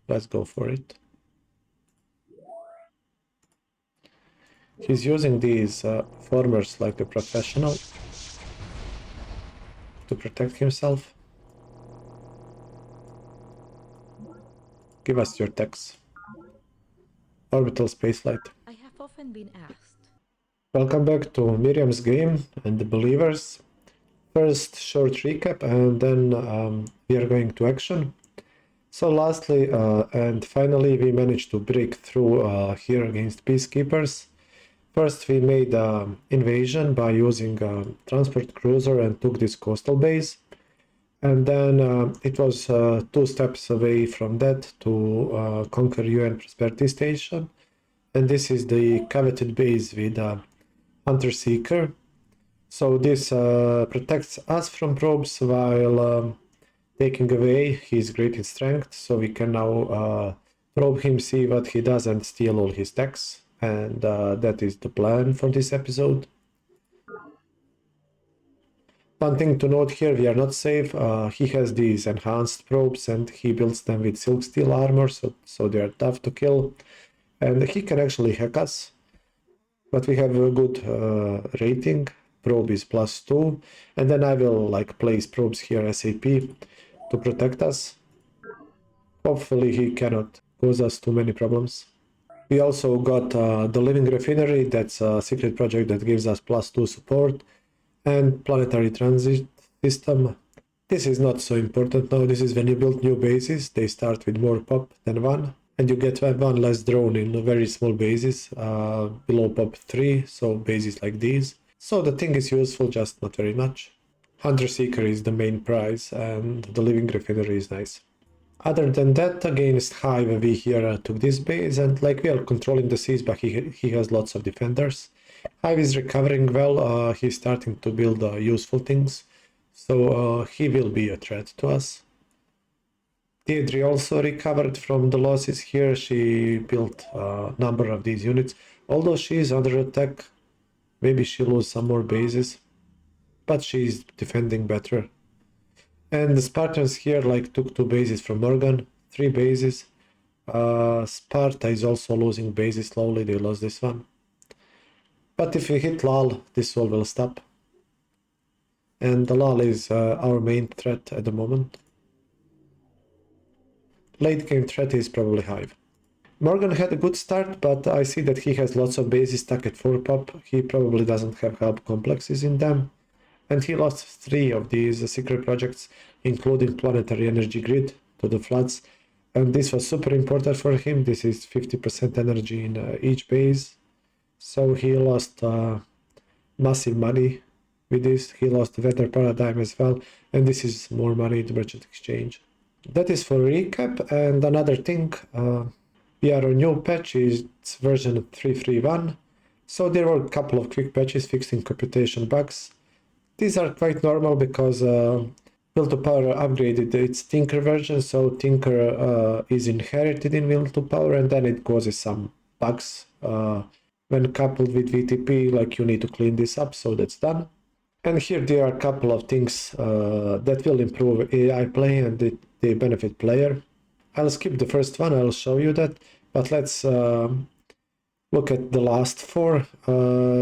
Let's go for it. He's using these formers like a professional to protect himself. Give us your techs. Orbital spaceflight. I have often been asked. Welcome back to Miriam's game and the Believers. First short recap and then we are going to action. So lastly and finally we managed to break through here against Peacekeepers. First we made invasion by using a transport cruiser and took this coastal base. And then it was 2 steps away from that to conquer UN Prosperity Station. And this is the coveted base with Hunter Seeker. So this protects us from probes while taking away his great in strength. So we can now probe him, see what he does and steal all his techs. And that is the plan for this episode. One thing to note here, we are not safe. He has these enhanced probes and he builds them with silk steel armor, so they are tough to kill. And he can actually hack us. But we have a good rating. Probe is +2. And then I will place probes here SAP to protect us. Hopefully he cannot cause us too many problems. We also got the Living Refinery, that's a secret project that gives us +2 support. And planetary transit system. This is not so important now. This is when you build new bases. They start with more pop than 1. And you get 1 less drone in very small bases below pop 3. So bases like these. So the thing is useful, just not very much. Hunter Seeker is the main prize and the Living Refinery is nice. Other than that, against Hive we here took this base and we are controlling the seas, but he has lots of defenders. Hive is recovering well, he's starting to build useful things, so he will be a threat to us. Pt30 also recovered from the losses here. She built a number of these units, although she is under attack. Maybe she'll lose some more bases, but she's defending better. And the Spartans here took 2 bases from Morgan, 3 bases. Sparta is also losing bases slowly, they lost this one. But if we hit Lal, this all will stop. And the Lal is our main threat at the moment. Late game threat is probably Hive. Morgan had a good start, but I see that he has lots of bases stuck at 4 pop. He probably doesn't have hub complexes in them. And he lost 3 of these secret projects, including planetary energy grid to the floods. And this was super important for him. This is 50% energy in each base. So he lost massive money with this. He lost weather paradigm as well. And this is more money in the merchant exchange. That is for recap. And another thing, we are on new patch, it's version 3.3.1. So there were a couple of quick patches fixing computation bugs. These are quite normal because Will to Power upgraded its Tinker version, so Tinker is inherited in Will to Power and then it causes some bugs. When coupled with WTP, you need to clean this up, so that's done. And here there are a couple of things that will improve AI play and they benefit player. I'll skip the first one, I'll show you that, but let's look at the last 4.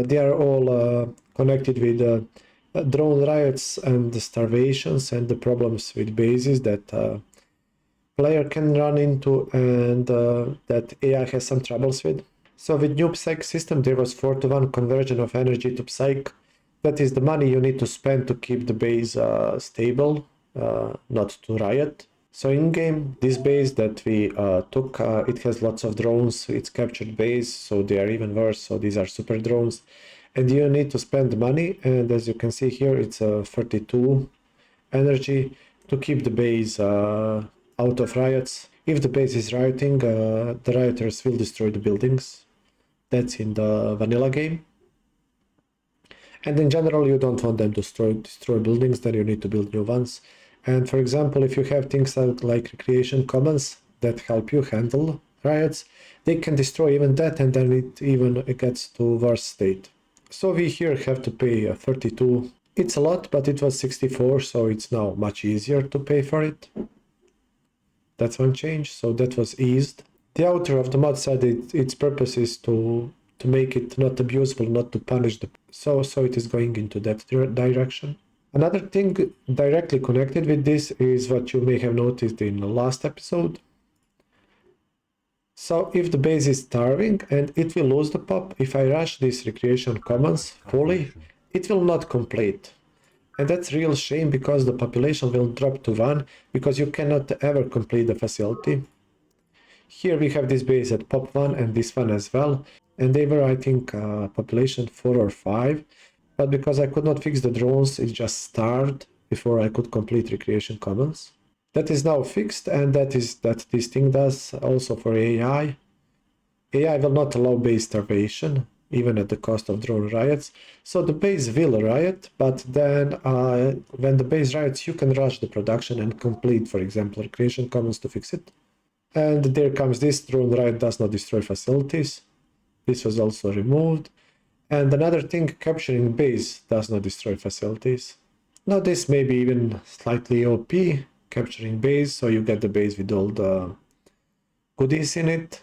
They are all connected with drone riots and the starvations and the problems with bases that player can run into and that AI has some troubles with. So with new Psych system there was 4-to-1 conversion of energy to Psych. That is the money you need to spend to keep the base stable, not to riot. So in game, this base that we took, it has lots of drones, it's captured base, so they are even worse, so these are super drones. And you need to spend money, and as you can see here, it's 32 energy to keep the base out of riots. If the base is rioting, the rioters will destroy the buildings. That's in the vanilla game. And in general, you don't want them to destroy buildings, then you need to build new ones. And for example, if you have things like recreation commons that help you handle riots, they can destroy even that, and then it gets to worse state. So we here have to pay 32. It's a lot, but it was 64, so it's now much easier to pay for it. That's one change, so that was eased. The author of the mod said its purpose is to make it not abusable, not to punish the so it is going into that direction. Another thing directly connected with this is what you may have noticed in the last episode. So if the base is starving and it will lose the pop, if I rush these recreation commons fully, it will not complete. And that's real shame because the population will drop to 1 because you cannot ever complete the facility. Here we have this base at pop 1 and this one as well. And they were, I think, population 4 or 5. But because I could not fix the drones, it just starved before I could complete recreation commons. That is now fixed, and that this thing does also for AI. AI will not allow base starvation, even at the cost of drone riots. So the base will riot, but then when the base riots, you can rush the production and complete, for example, recreation commons to fix it. And there comes this drone riot does not destroy facilities. This was also removed. And another thing, capturing base does not destroy facilities. Now this may be even slightly OP, capturing base, so you get the base with all the goodies in it.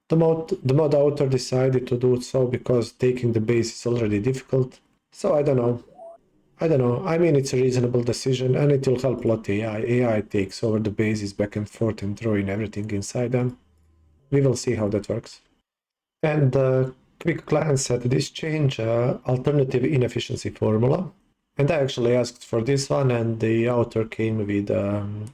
The mod author decided to do so because taking the base is already difficult. So I don't know. I mean, it's a reasonable decision and it will help a lot AI. AI takes over the bases back and forth and throwing everything inside them. We will see how that works. And quick glance at this change, alternative inefficiency formula. And I actually asked for this one and the author came with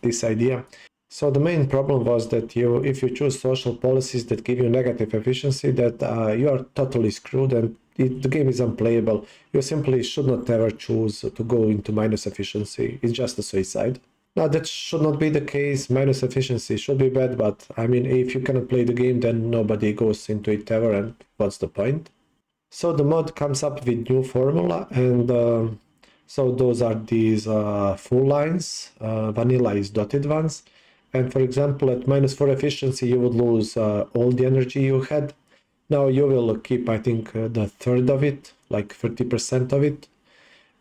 this idea. So the main problem was that if you choose social policies that give you negative efficiency, that you are totally screwed and the game is unplayable. You simply should not ever choose to go into minus efficiency. It's just a suicide. Now that should not be the case. Minus efficiency should be bad, but I mean, if you cannot play the game, then nobody goes into it ever, and what's the point? So the mod comes up with new formula, and so those are these full lines. Vanilla is dotted ones. And for example, at -4 efficiency, you would lose all the energy you had. Now you will keep, I think, the third of it, like 30% of it.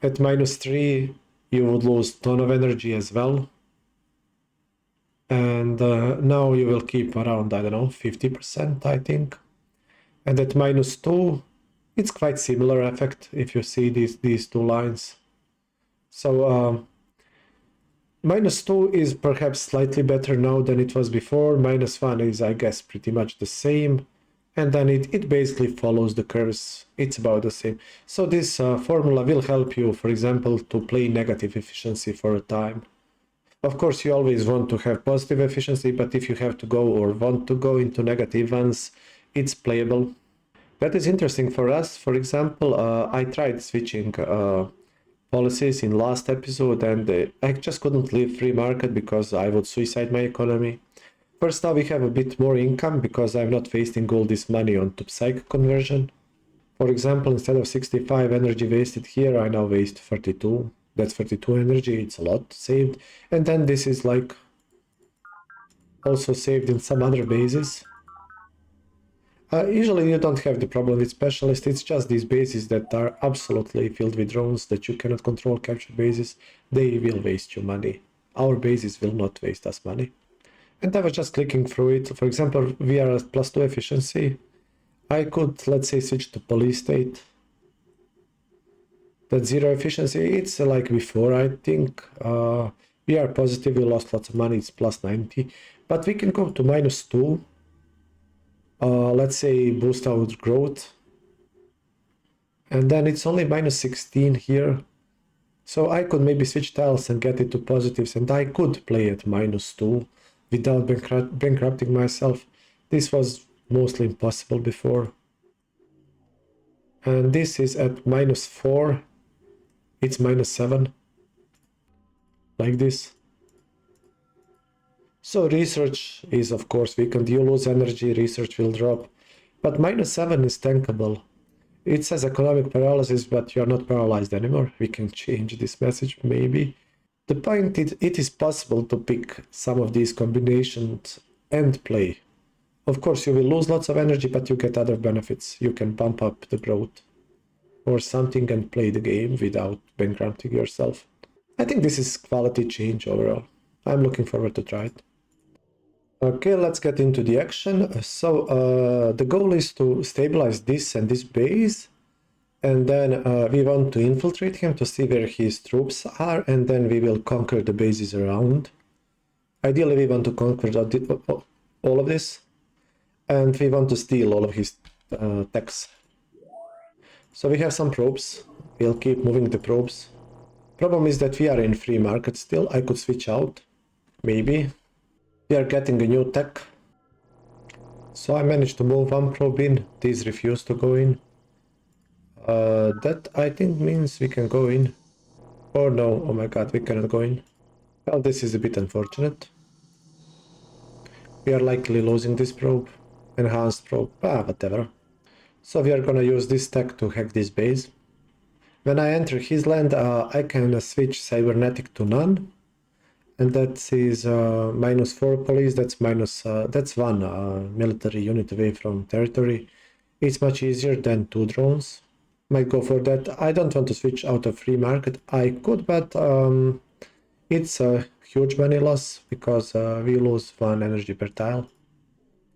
At -3, you would lose a ton of energy as well. And now you will keep around, I don't know, 50%, I think. And at -2, it's quite similar effect if you see these two lines. So -2 is perhaps slightly better now than it was before. -1 is, I guess, pretty much the same. And then it basically follows the curves. It's about the same. So this formula will help you, for example, to play negative efficiency for a time. Of course, you always want to have positive efficiency, but if you have to go or want to go into negative ones, it's playable. That is interesting for us. For example, I tried switching policies in last episode and I just couldn't leave free market because I would suicide my economy. First, now we have a bit more income because I'm not wasting all this money on to psych conversion. For example, instead of 65 energy wasted here, I now waste 32. That's 32 energy, it's a lot saved. And then this is like also saved in some other bases. Usually you don't have the problem with specialists, it's just these bases that are absolutely filled with drones that you cannot control capture bases. They will waste you money. Our bases will not waste us money. And I was just clicking through it. For example, we are at +2 efficiency. I could, let's say, switch to police state. That 0 efficiency, it's like before, I think. We are positive, we lost lots of money, it's +90. But we can go to -2. Let's say boost out growth. And then it's only -16 here. So I could maybe switch tiles and get it to positives, and I could play at -2 without bankrupting myself. This was mostly impossible before. And this is at -4. It's -7. Like this. So research is of course weakened. You lose energy, research will drop. But -7 is tankable. It says economic paralysis, but you're not paralyzed anymore. We can change this message maybe. The point is, it is possible to pick some of these combinations and play. Of course, you will lose lots of energy, but you get other benefits. You can bump up the growth or something and play the game without bankrupting yourself. I think this is quality change overall. I'm looking forward to try it. Okay, let's get into the action. So the goal is to stabilize this and this base, and then we want to infiltrate him to see where his troops are, and then we will conquer the bases around. Ideally, we want to conquer all of this, and we want to steal all of his techs. So we have some probes. We'll keep moving the probes. Problem is that we are in free market still. I could switch out, maybe. We are getting a new tech. So I managed to move one probe in. These refuse to go in. That I think means we can go in. Or no, oh my god, we cannot go in. Well, this is a bit unfortunate. We are likely losing this probe. Enhanced probe, whatever. So we are gonna use this tech to hack this base. When I enter his land, I can switch cybernetic to none. And that is -4 police, that's one military unit away from territory. It's much easier than 2 drones. Might go for that. I don't want to switch out of free market. I could, but it's a huge money loss because we lose 1 energy per tile.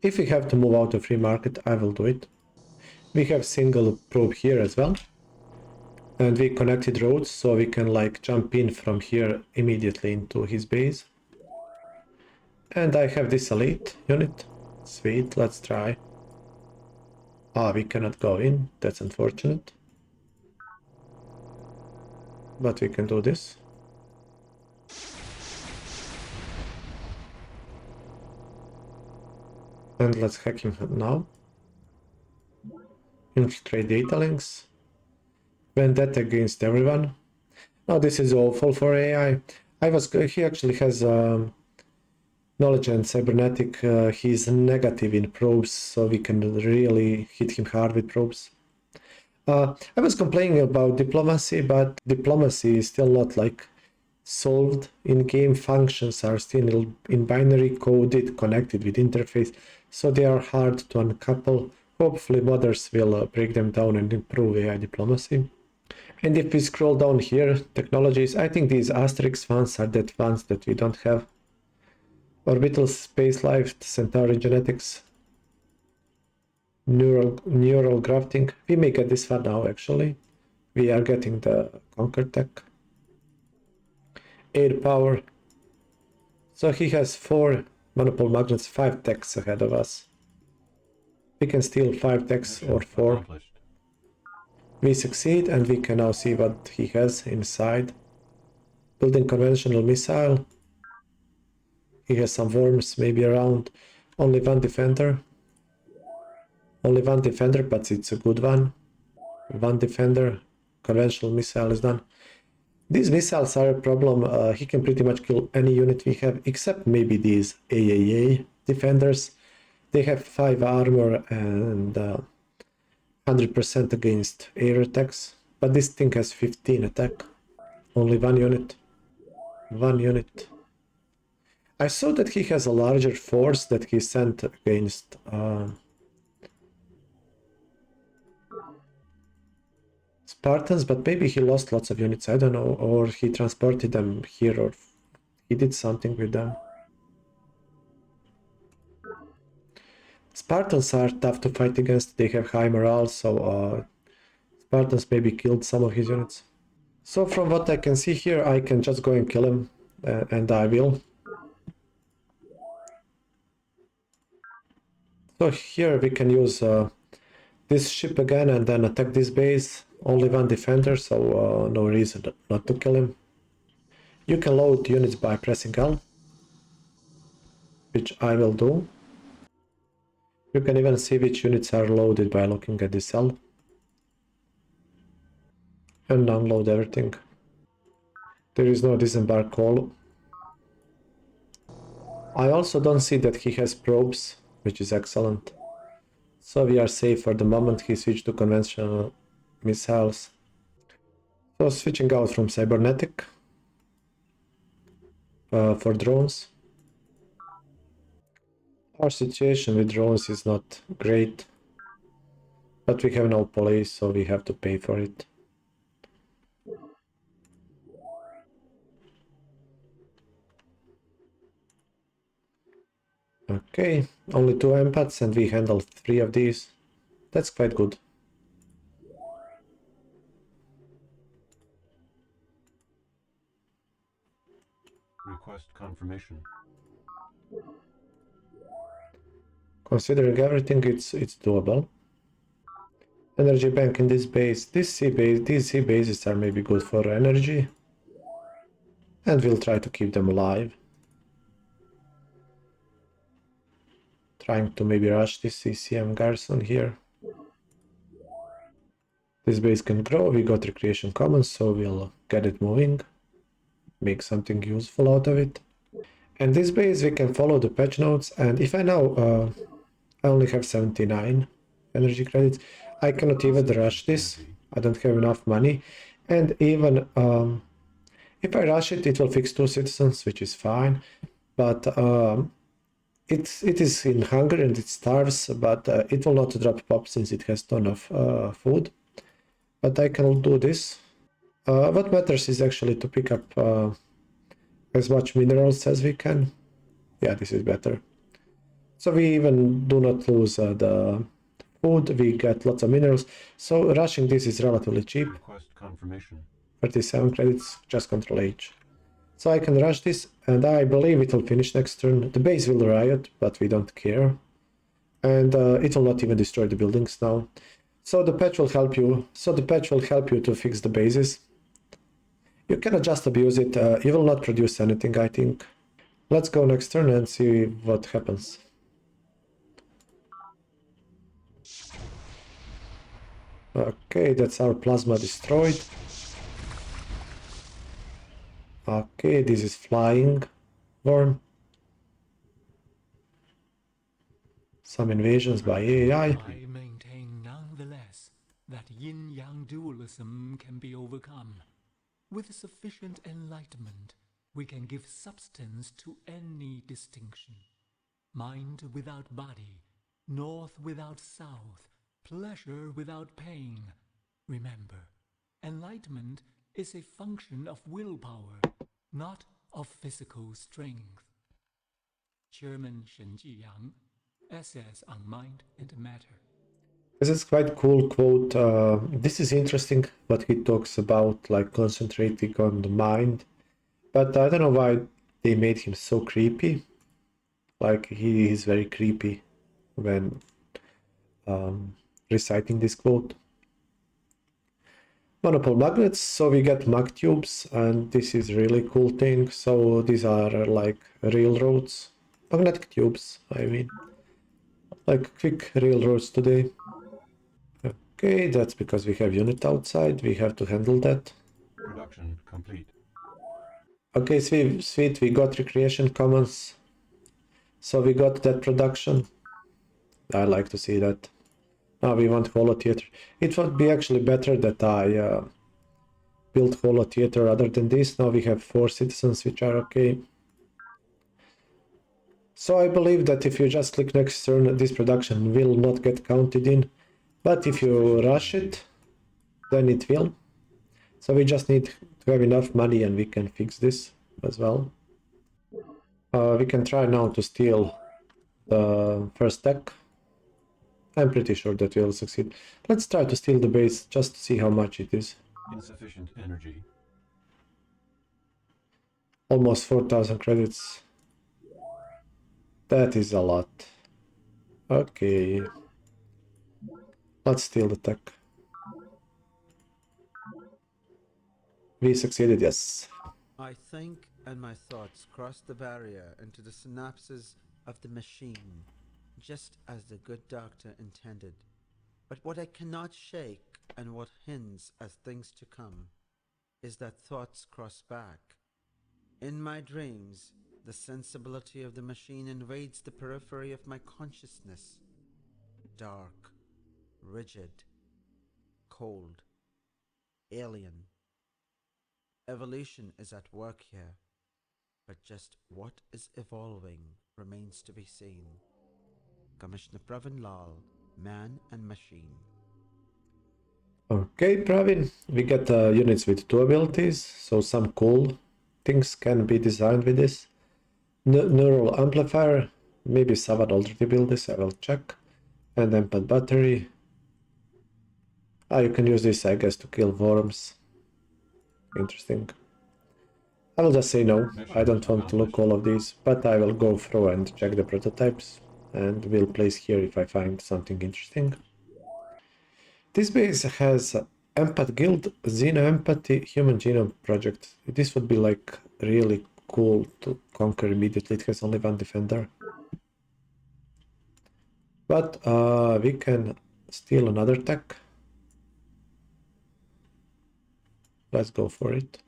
If we have to move out of free market, I will do it. We have single probe here as well. And we connected roads, so we can like jump in from here immediately into his base. And I have this elite unit. Sweet, let's try. We cannot go in, that's unfortunate. But we can do this. And let's hack him now. Infiltrate data links. Vendetta against everyone. Now this is awful for AI. He actually has knowledge and cybernetic. He's negative in probes, so we can really hit him hard with probes. I was complaining about diplomacy, but diplomacy is still not like solved. In-game functions are still in binary coded, connected with interface, so they are hard to uncouple. Hopefully modders will break them down and improve AI diplomacy. And if we scroll down here, technologies, I think these asterisk ones are that ones that we don't have. Orbital space life, Centauri genetics, neural grafting. We may get this one now actually. We are getting the Conquer tech. Air power. So he has 4 monopole magnets, 5 techs ahead of us. We can steal 5 techs or 4. We succeed and we can now see what he has inside. Building conventional missile. He has some worms maybe around. Only 1 defender. Only 1 defender, but it's a good one. 1 defender. Conventional missile is done. These missiles are a problem. He can pretty much kill any unit we have, except maybe these AAA defenders. They have 5 armor and 100% against air attacks. But this thing has 15 attack. Only 1 unit. 1 unit. I saw that he has a larger force that he sent against Spartans, but maybe he lost lots of units, I don't know, or he transported them here, or he did something with them. Spartans are tough to fight against, they have high morale, so Spartans maybe killed some of his units. So from what I can see here, I can just go and kill him, and I will. So here we can use this ship again and then attack this base. Only 1 defender, so no reason not to kill him. You can load units by pressing L, which I will do. You can even see which units are loaded by looking at this L. And unload everything. There is no disembark call. I also don't see that he has probes, which is excellent. So we are safe for the moment. He switched to conventional missiles. So switching out from cybernetic for drones. Our situation with drones is not great, but we have no police, so we have to pay for it. Okay, only 2 empaths and we handled 3 of these. That's quite good. Request confirmation. Considering everything, it's doable. Energy bank in this base. These sea bases are maybe good for energy. And we'll try to keep them alive. Trying to maybe rush this CCM garrison here. This base can grow. We got recreation commons, so we'll get it moving. Make something useful out of it. And this base we can follow the patch notes, and if I now I only have 79 energy credits, I cannot even rush this. I don't have enough money, and even if I rush it, it will fix 2 citizens, which is fine, but it is in hunger and it starves, but it will not drop pop since it has ton of food. But I can do this. What matters is actually to pick up as much minerals as we can. Yeah, this is better. So we even do not lose the food, we get lots of minerals. So rushing this is relatively cheap. Request confirmation. 37 credits, just Control H. So I can rush this, and I believe it will finish next turn. The base will riot, but we don't care. And it will not even destroy the buildings now. So the patch will help you. To fix the bases. You cannot just abuse it. You will not produce anything, I think. Let's go next turn and see what happens. Okay, that's our plasma destroyed. Okay, this is flying worm. Some invasions by AI. I maintain nonetheless that yin-yang dualism can be overcome. With sufficient enlightenment, we can give substance to any distinction. Mind without body, north without south, pleasure without pain. Remember, enlightenment is a function of willpower, not of physical strength. Chairman Shen Jiyang, SS on Mind and Matter. This is quite cool quote. This is interesting what he talks about, like concentrating on the mind. But I don't know why they made him so creepy. Like he is very creepy when reciting this quote. Monopole magnets, so we get mag tubes, and this is really cool thing. So these are like railroads, magnetic tubes, I mean, like quick railroads today. Okay, that's because we have unit outside, we have to handle that. Production complete. Okay, sweet, we got recreation commons. So we got that production. I like to see that. Now we want holo theater. It would be actually better that I build holo theater rather than this. Now we have 4 citizens, which are okay. So I believe that if you just click next turn, this production will not get counted in. But if you rush it, then it will. So we just need to have enough money and we can fix this as well. We can try now to steal the first deck. I'm pretty sure that we'll succeed. Let's try to steal the base just to see how much it is. Insufficient energy. Almost 4,000 credits. That is a lot. Okay. Let's steal the tech. We succeeded, yes. I think and my thoughts cross the barrier into the synapses of the machine, just as the good doctor intended. But what I cannot shake, and what hints as things to come, is that thoughts cross back. In my dreams, the sensibility of the machine invades the periphery of my consciousness. Dark, rigid, cold, alien. Evolution is at work here, but just what is evolving remains to be seen. Commissioner Pravin Lal, Man and Machine. Okay, Pravin, we get units with 2 abilities, so some cool things can be designed with this. Neural amplifier, Maybe someone already built this, I will check. And empath battery. You can use this, I guess, to kill worms. Interesting. I will just say no. I don't want to look all of these, but I will go through and check the prototypes. And will place here if I find something interesting. This base has Empath Guild, Xeno-Empathy, Human Genome Project. This would be like really cool to conquer immediately. It has only one defender. But we can steal another tech. Let's go for it.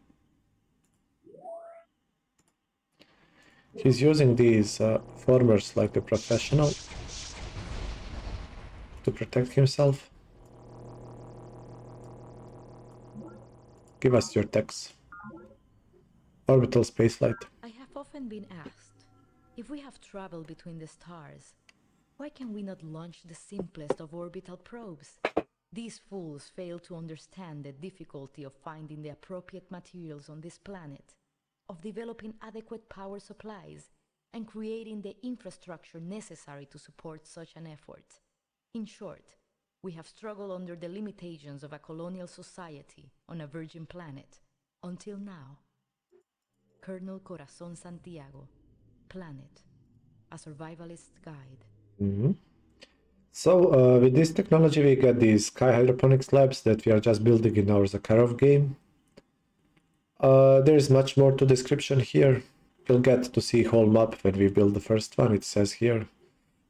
He's using these formers like a professional to protect himself. Give us your techs. Orbital spaceflight. I have often been asked, if we have traveled between the stars, why can we not launch the simplest of orbital probes? These fools fail to understand the difficulty of finding the appropriate materials on this planet, of developing adequate power supplies, and creating the infrastructure necessary to support such an effort. In short, we have struggled under the limitations of a colonial society on a virgin planet, until now. Colonel Corazon Santiago, Planet, a survivalist's guide. Mm-hmm. So with this technology we get these sky hydroponics labs that we are just building in our Zakharov game. There is much more to description here. We'll get to see whole map when we build the first one, it says here.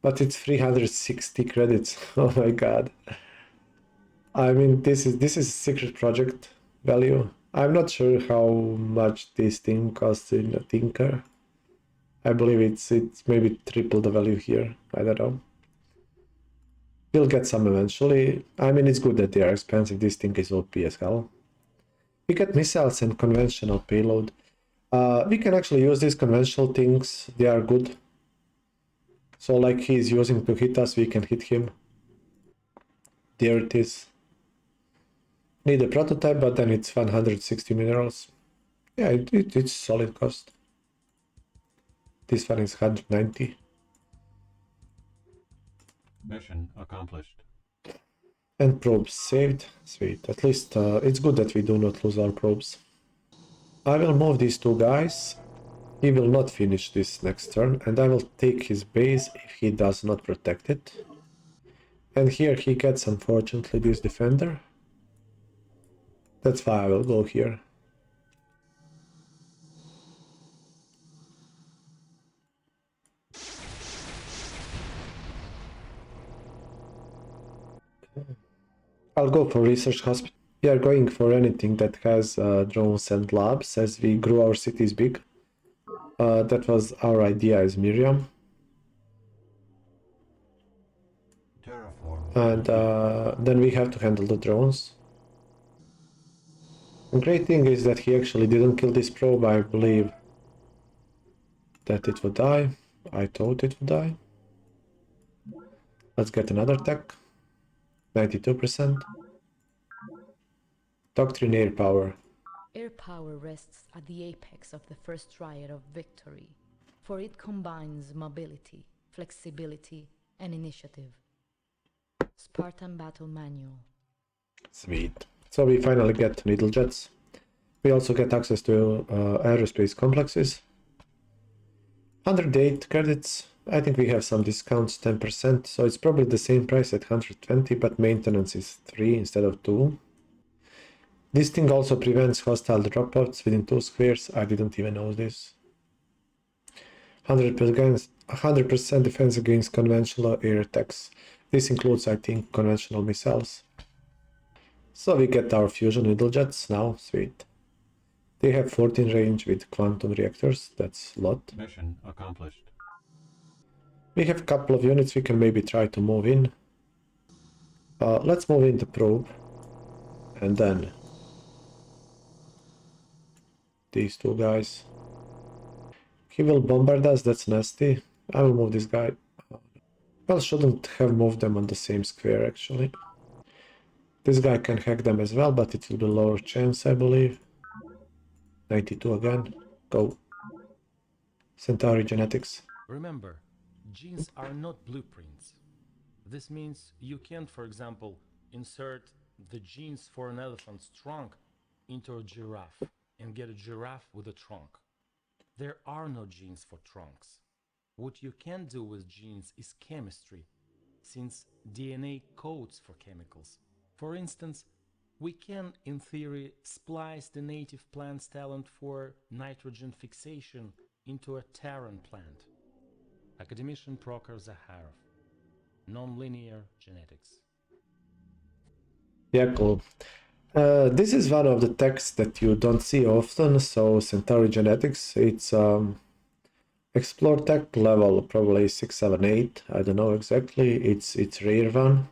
But it's 360 credits. Oh my god. I mean, this is secret project value. I'm not sure how much this thing costs in a Tinker. I believe it's maybe triple the value here. I don't know. We'll get some eventually. I mean, it's good that they are expensive. This thing is OP as hell. We get missiles and conventional payload. We can actually use these conventional things. They are good. So like he's using to hit us, we can hit him. There it is. Need a prototype, but then it's 160 minerals. Yeah, it's solid cost. This one is 190. Mission accomplished. And probes saved. Sweet. At least it's good that we do not lose our probes. I will move these two guys. He will not finish this next turn, and I will take his base if he does not protect it. And here he gets, unfortunately, this defender. That's why I will go here. I'll go for research hospital. We are going for anything that has drones and labs as we grew our cities big. That was our idea as Miriam. Terraform. And then we have to handle the drones. The great thing is that he actually didn't kill this probe. I believe that it would die. I thought it would die. Let's get another tech. 92%. Doctrine air power. Air power rests at the apex of the first triad of victory, for it combines mobility, flexibility, and initiative. Spartan Battle Manual. Sweet. So we finally get needle jets. We also get access to aerospace complexes. 108 credits. I think we have some discounts, 10%, so it's probably the same price at 120, but maintenance is 3 instead of 2. This thing also prevents hostile dropouts within 2 squares. I didn't even know this. 100% defense against conventional air attacks. This includes, I think, conventional missiles. So we get our fusion needle jets now. Sweet. They have 14 range with quantum reactors. That's a lot. Mission accomplished. We have a couple of units we can maybe try to move in. Let's move in the probe. And then these two guys. He will bombard us, that's nasty. I will move this guy. Well, shouldn't have moved them on the same square actually. This guy can hack them as well, but it will be lower chance, I believe. 92 again. Go. Centauri genetics. Remember, Genes are not blueprints. This means you can't, for example, insert the genes for an elephant's trunk into a giraffe and get a giraffe with a trunk. There are no genes for trunks. What you can do with genes is chemistry, since DNA codes for chemicals. For instance, we can, in theory, splice the native plant's talent for nitrogen fixation into a Terran plant. Academician Prokhor Zakharov. Nonlinear genetics. Yeah, cool. This is one of the texts that you don't see often, so Centauri genetics, it's explore tech level, probably 6, 7, 8, I don't know exactly, it's rare one.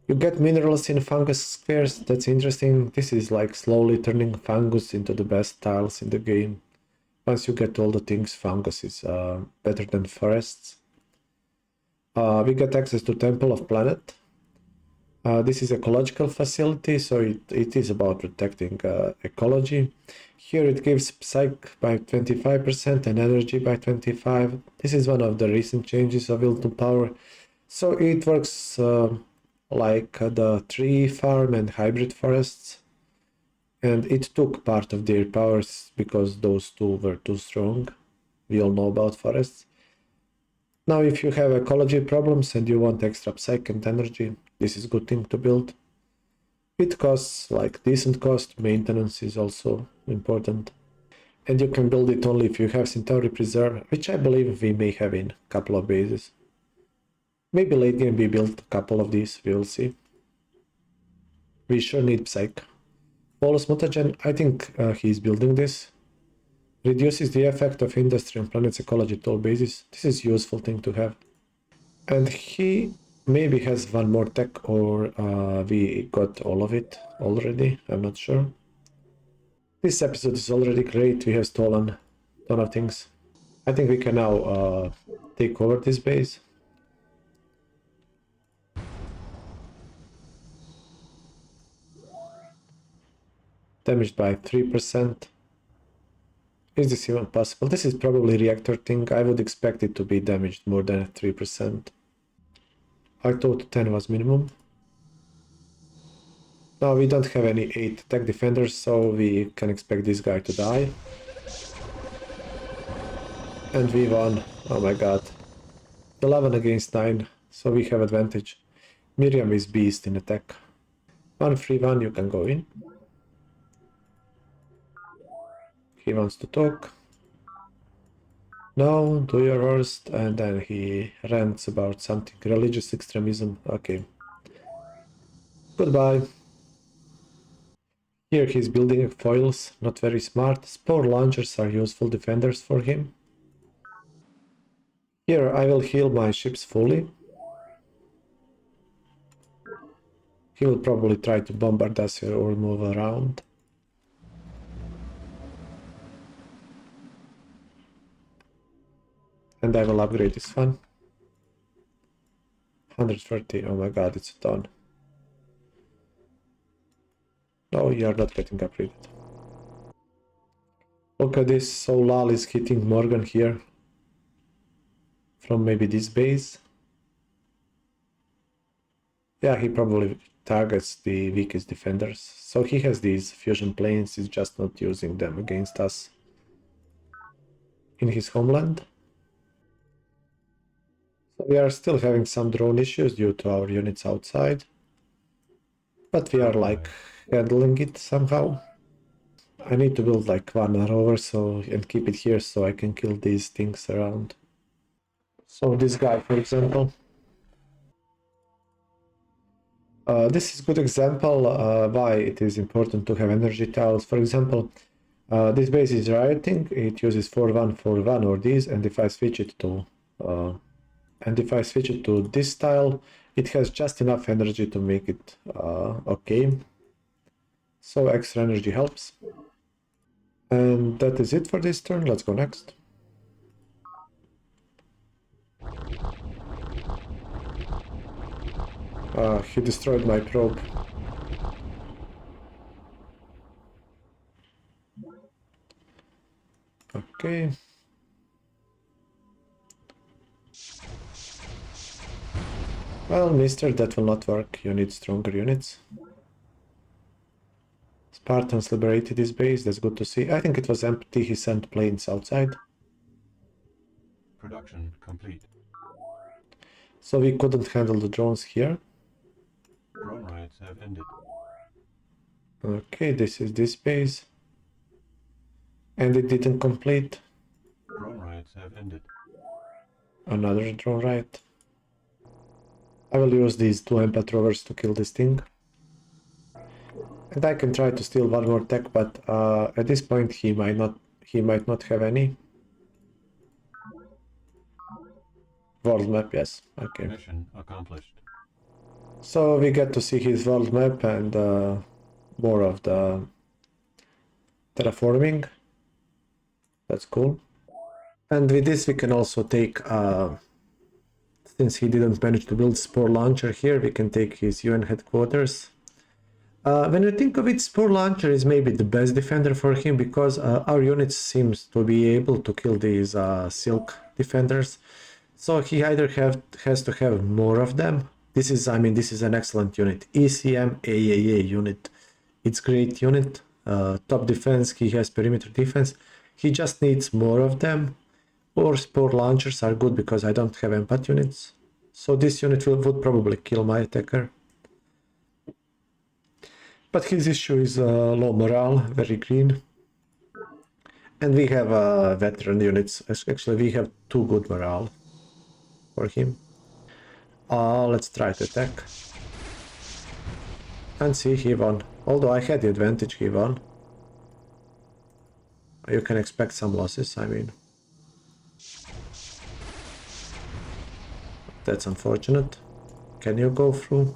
You get minerals in fungus squares, that's interesting. This is like slowly turning fungus into the best tiles in the game. Once you get all the things, fungus is better than forests. We get access to Temple of Planet. This is ecological facility, so it is about protecting ecology. Here it gives psych by 25% and energy by 25%. This is one of the recent changes of will to power. So it works like the tree farm and hybrid forests. And it took part of their powers because those two were too strong. We all know about forests. Now if you have ecology problems and you want extra psych and energy, this is a good thing to build. It costs like decent cost, maintenance is also important. And you can build it only if you have Centauri Preserve, which I believe we may have in a couple of bases. Maybe late game we build a couple of these, we will see. We sure need Psych. Bolus Mutagen, I think he's building this. Reduces the effect of industry on planet's ecology to all bases. This is a useful thing to have. And he maybe has one more tech, or we got all of it already, I'm not sure. This episode is already great, we have stolen a ton of things. I think we can now take over this base. Damaged by 3%. Is this even possible? This is probably reactor thing. I would expect it to be damaged more than 3%. I thought 10 was minimum. Now we don't have any 8 tech defenders, so we can expect this guy to die. And we won. Oh my god. 11 against 9, so we have advantage. Miriam is beast in attack. 1-3-1, you can go in. He wants to talk. No, do your worst, and then he rants about something. Religious extremism. Okay. Goodbye. Here he's building foils, not very smart. Spore launchers are useful defenders for him. Here I will heal my ships fully. He will probably try to bombard us or move around. And I will upgrade this one. 130, oh my god, it's a ton. No, you are not getting upgraded. Look at this, so Lal is hitting Morgan here. From maybe this base. Yeah, he probably targets the weakest defenders. So he has these fusion planes, he's just not using them against us. In his homeland. So we are still having some drone issues due to our units outside. But we are like handling it somehow. I need to build like one rover and keep it here so I can kill these things around. So this guy, for example. This is a good example why it is important to have energy tiles. For example, this base is rioting, it uses 4141 or these, and if I switch it to this tile, it has just enough energy to make it okay. So extra energy helps. And that is it for this turn. Let's go next. He destroyed my probe. Okay. Well, mister, that will not work. You need stronger units. Spartans liberated his base, that's good to see. I think it was empty, he sent planes outside. Production complete. So we couldn't handle the drones here. Drone riots have ended. Okay, this is this base. And it didn't complete. Drone riots have ended. Another drone riot. I will use these two empath rovers to kill this thing. And I can try to steal one more tech, but at this point he might not have any. World map, yes. Okay. Mission accomplished. So we get to see his world map and more of the terraforming. That's cool. And with this we can also take, since he didn't manage to build Spore Launcher here, we can take his UN headquarters. When you think of it, Spore Launcher is maybe the best defender for him because our unit seems to be able to kill these Silk defenders. So he either has to have more of them. This is an excellent unit. ECM AAA unit. It's great unit. Top defense, he has perimeter defense. He just needs more of them. Or Spore Launchers are good because I don't have empath units. So this unit would probably kill my attacker. But his issue is low morale, very green. And we have veteran units. Actually, we have two good morale for him. Let's try to attack. And see, he won. Although I had the advantage, he won. You can expect some losses, I mean. That's unfortunate. Can you go through?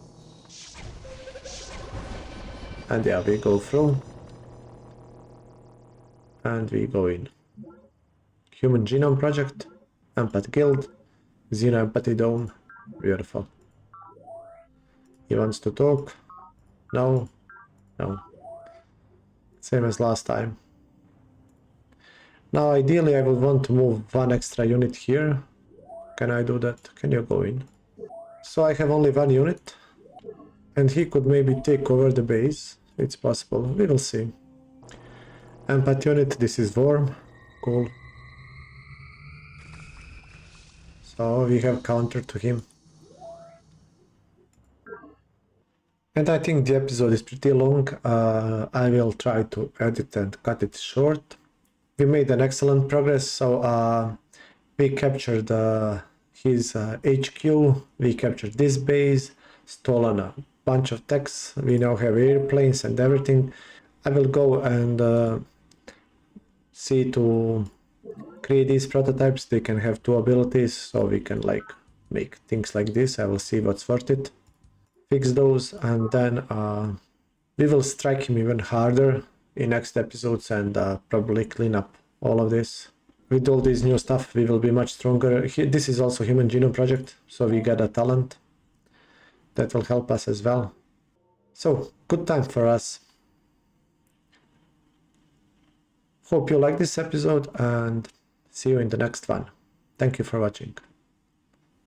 And yeah, we go through. And we go in. Human Genome Project, Empath Guild, Xenoempathy Dome. Beautiful. He wants to talk. No. No. Same as last time. Now ideally I would want to move one extra unit here. Can I do that? Can you go in? So I have only one unit. And he could maybe take over the base. It's possible. We will see. Empath unit, this is Worm. Cool. So we have counter to him. And I think the episode is pretty long. I will try to edit and cut it short. We made an excellent progress. So we captured his HQ. We captured this base. Stolen a bunch of techs. We now have airplanes and everything. I will go and see to create these prototypes. They can have two abilities, so we can like make things like this. I will see what's worth it. Fix those, and then we will strike him even harder in next episodes and probably clean up all of this. With all this new stuff, we will be much stronger. This is also Human Genome Project, so we got a talent that will help us as well. So, good time for us. Hope you like this episode and see you in the next one. Thank you for watching.